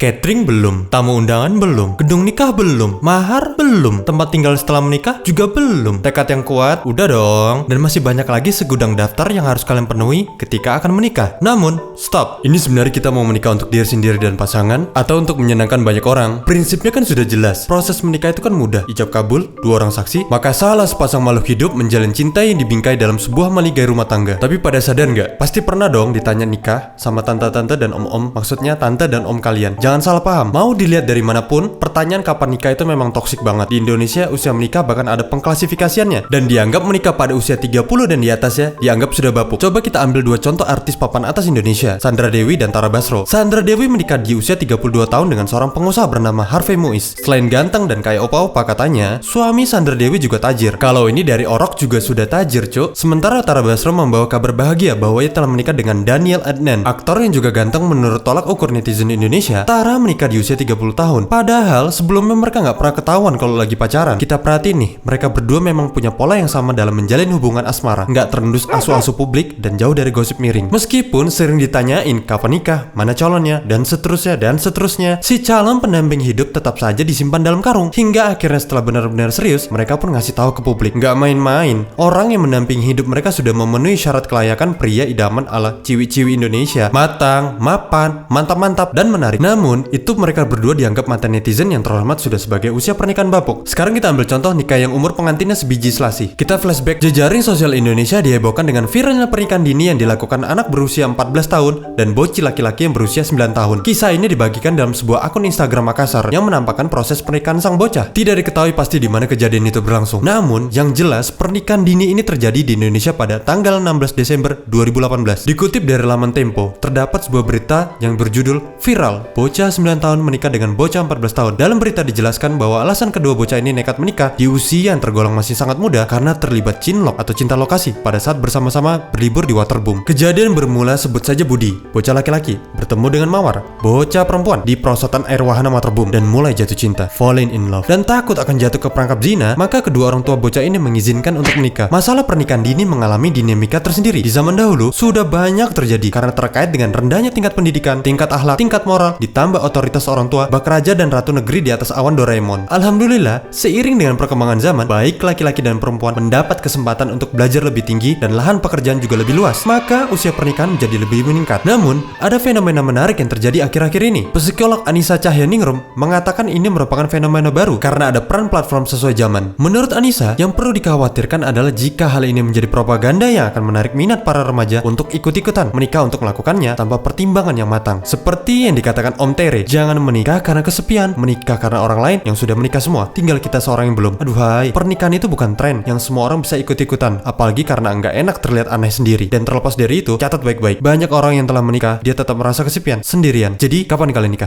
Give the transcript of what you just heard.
Catering belum, tamu undangan belum, gedung nikah belum, mahar belum, tempat tinggal setelah menikah juga belum. Tekad yang kuat, udah dong. Dan masih banyak lagi segudang daftar yang harus kalian penuhi ketika akan menikah. Namun, stop. Ini sebenarnya kita mau menikah untuk diri sendiri dan pasangan atau untuk menyenangkan banyak orang? Prinsipnya kan sudah jelas. Proses menikah itu kan mudah. Ijab kabul, 2 orang saksi. Maka salah sepasang makhluk hidup menjalin cinta yang dibingkai dalam sebuah maligai rumah tangga. Tapi pada sadar nggak? Pasti pernah dong ditanya nikah sama tante-tante dan om-om. Maksudnya tante dan om kalian. Jangan salah paham. Mau dilihat dari manapun, pertanyaan kapan nikah itu memang toksik banget. Di Indonesia, usia menikah bahkan ada pengklasifikasiannya. Dan dianggap menikah pada usia 30 dan di atasnya dianggap sudah bapuk. Coba kita ambil 2 contoh artis papan atas Indonesia, Sandra Dewi dan Tara Basro. Sandra Dewi menikah di usia 32 tahun dengan seorang pengusaha bernama Harvey Muiz. Selain ganteng dan kayak opa-opa katanya, suami Sandra Dewi juga tajir. Kalau ini dari orok juga sudah tajir, cuk. Sementara Tara Basro membawa kabar bahagia bahwa ia telah menikah dengan Daniel Adnan, aktor yang juga ganteng menurut tolak ukur netizen Indonesia. Tara menikah di usia 30 tahun. Padahal sebelumnya mereka nggak pernah ketahuan kalau lagi pacaran. Kita perhatiin nih, mereka berdua memang punya pola yang sama dalam menjalin hubungan asmara. Nggak terendus asu-asu publik dan jauh dari gosip miring. Meskipun sering ditanyain kapan nikah, mana calonnya, dan seterusnya, si calon pendamping hidup tetap saja disimpan dalam karung. Hingga akhirnya setelah benar-benar serius, mereka pun ngasih tahu ke publik. Nggak main-main, orang yang mendampingi hidup mereka sudah memenuhi syarat kelayakan pria idaman ala ciwi-ciwi Indonesia. Matang, mapan, mantap-mantap, dan menarik. Namun, itu mereka berdua dianggap mata netizen yang terhormat sudah sebagai usia pernikahan bapuk. Sekarang kita ambil contoh nikah yang umur pengantinnya sebiji selasi. Kita flashback, jejaring sosial Indonesia dihebohkan dengan viralnya pernikahan dini yang dilakukan anak berusia 14 tahun dan bocil laki-laki yang berusia 9 tahun. Kisah ini dibagikan dalam sebuah akun Instagram Makassar yang menampakkan proses pernikahan sang bocah. Tidak diketahui pasti di mana kejadian itu berlangsung. Namun, yang jelas pernikahan dini ini terjadi di Indonesia pada tanggal 16 Desember 2018. Dikutip dari laman Tempo, terdapat sebuah berita yang berjudul Viral, bocah 9 tahun menikah dengan bocah 14 tahun. Dalam berita dijelaskan bahwa alasan kedua bocah ini nekat menikah di usia yang tergolong masih sangat muda karena terlibat cinlok atau cinta lokasi pada saat bersama-sama berlibur di waterboom. Kejadian bermula sebut saja Budi, bocah laki-laki, bertemu dengan Mawar, bocah perempuan, di perosotan air wahana waterboom dan mulai jatuh cinta, falling in love. Dan takut akan jatuh ke perangkap zina, maka kedua orang tua bocah ini mengizinkan untuk menikah. Masalah pernikahan dini mengalami dinamika tersendiri. Di zaman dahulu sudah banyak terjadi karena terkait dengan rendahnya tingkat pendidikan, tingkat akhlak, tingkat moral, ditambah otoritas orang tua, bak raja dan ratu negeri di atas awan Doraemon. Alhamdulillah, seiring dengan perkembangan zaman, baik laki-laki dan perempuan mendapat kesempatan untuk belajar lebih tinggi dan lahan pekerjaan juga lebih luas, maka usia pernikahan menjadi lebih meningkat. Namun, ada fenomena menarik yang terjadi akhir-akhir ini. Psikolog Anissa Cahyaningrum mengatakan ini merupakan fenomena baru karena ada peran platform sesuai zaman. Menurut Anissa, yang perlu dikhawatirkan adalah jika hal ini menjadi propaganda yang akan menarik minat para remaja untuk ikut-ikutan menikah untuk melakukannya tanpa pertimbangan yang matang. Seperti yang dikatakan Om Tere, jangan menikah karena kesepian, menikah karena orang lain yang sudah menikah semua, tinggal kita seorang yang belum. Aduhai, pernikahan itu bukan tren yang semua orang bisa ikut-ikutan, apalagi karena nggak enak terlihat aneh sendiri. Dan terlepas dari itu, catat baik-baik, banyak orang yang telah menikah, dia tetap merasa kesepian, sendirian. Jadi, kapan kalian nikah?